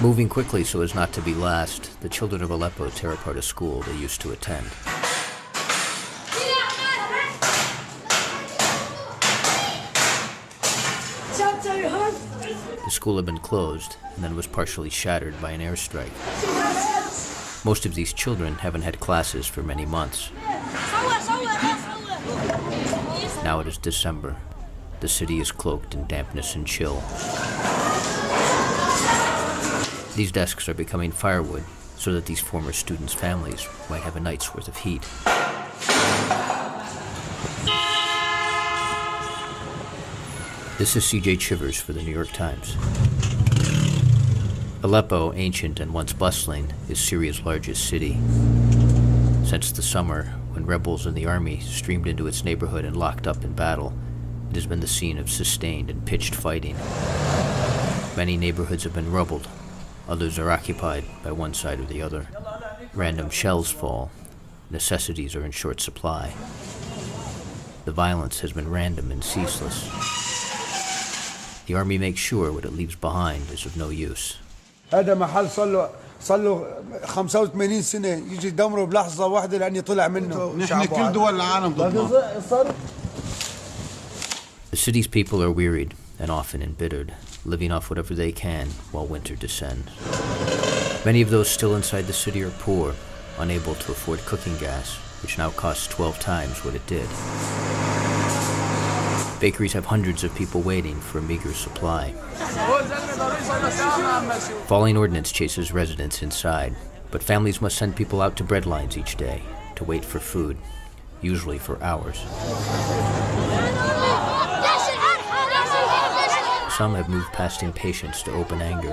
Moving quickly so as not to be last, the children of Aleppo tear apart a school they used to attend. The school had been closed and then was partially shattered by an airstrike. Most of these children haven't had classes for many months. Now it is December. The city is cloaked in dampness and chill. These desks are becoming firewood so that these former students' families might have a night's worth of heat. This is C.J. Chivers for the New York Times. Aleppo, ancient and once bustling, is Syria's largest city. Since the summer, when rebels in the army streamed into its neighborhood and locked up in battle, it has been the scene of sustained and pitched fighting. Many neighborhoods have been rubbled. Others are occupied by one side or the other. Random shells fall. Necessities are in short supply. The violence has been random and ceaseless. The army makes sure what it leaves behind is of no use. هذا محل صار له 85 سنة يجي يدمره بلحظة واحدة لأني طلع منه. نحن كل دول العالم ضدنا. The city's people are wearied and often embittered, living off whatever they can while winter descends. Many of those still inside the city are poor, unable to afford cooking gas, which now costs 12 times what it did. Bakeries have hundreds of people waiting for a meager supply. Falling ordnance chases residents inside, but families must send people out to bread lines each day to wait for food, usually for hours. Some have moved past impatience to open anger.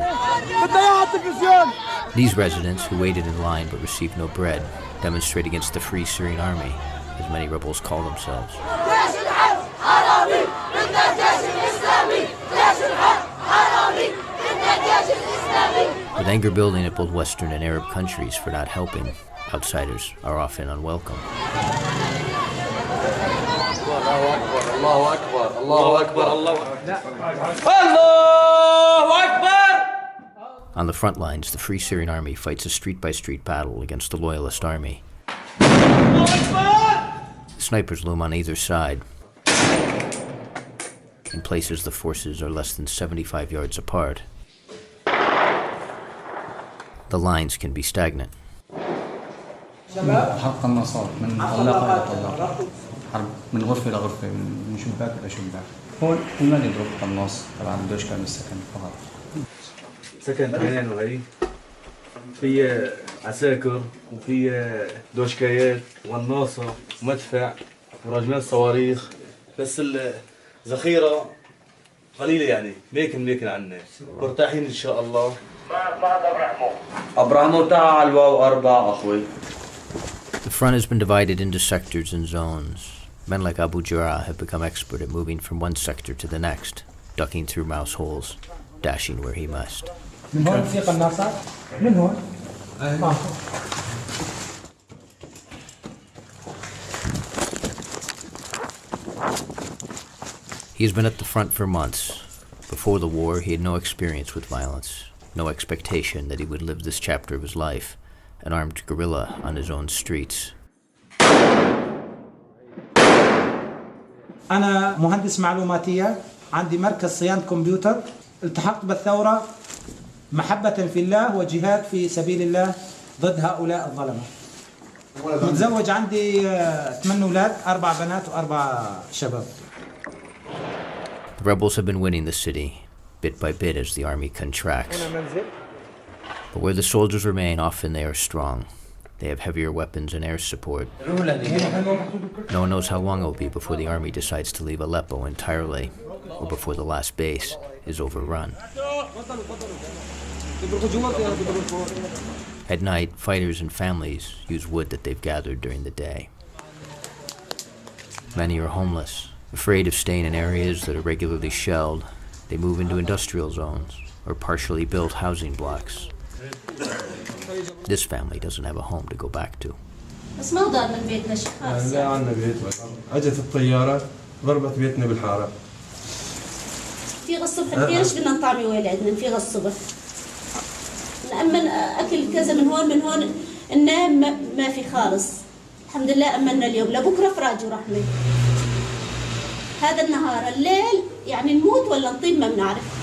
These residents, who waited in line but received no bread, demonstrate against the Free Syrian Army, as many rebels call themselves. With anger building at both Western and Arab countries for not helping, outsiders are often unwelcome. On the front lines, the Free Syrian Army fights a street-by-street battle against the Loyalist Army. Snipers loom on either side. In places, the forces are less than 75 yards apart. The lines can be stagnant. حق النصاب من طلاق إلى طلاق، حرب من غرفة إلى غرفة، من شباك إلى شباك. هون كنا نضرب قناص طبعا بدوش كان السكن فقط. سكن بنين وهي في عساكر وفي دوشكايات والناصة ومدفع ورجمات صواريخ، بس الذخيرة قليلة يعني ميكن عنا مرتاحين إن شاء الله. أبراهيم تاع على الواو 4 أخوي. The front has been divided into sectors and zones. Men like Abu Jarrah have become expert at moving from one sector to the next, ducking through mouse holes, dashing where he must. He has been at the front for months. Before the war, he had no experience with violence, no expectation that he would live this chapter of his life, an armed guerrilla on his own streets. أنا مهندس معلوماتية، عندي مركز صيانة كمبيوتر، التحقت بالثورة محبة في الله وجهاد في سبيل الله ضد هؤلاء الظلمة. متزوج، عندي 8 أولاد، 4 بنات و4 شباب. The rebels have been winning the city, bit by bit as the army contracts. But where the soldiers remain, often they are strong. They have heavier weapons and air support. No one knows how long it will be before the army decides to leave Aleppo entirely, or before the last base is overrun. At night, fighters and families use wood that they've gathered during the day. Many are homeless, afraid of staying in areas that are regularly shelled. They move into industrial zones or partially built housing blocks. This family doesn't have a home to go back to. بس ما ضل من بيتنا شيء خالص. لا عندنا بيت، اجت الطيارة ضربت بيتنا بالحارة. في الصبح كثير بدنا نطعمي ولادنا في الصبح. من اكل كذا من هون النوم ما في خالص. الحمد لله امنا اليوم لبكره فراج ورحمه. هذا النهار الليل يعني نموت ولا نطيب ما بنعرف.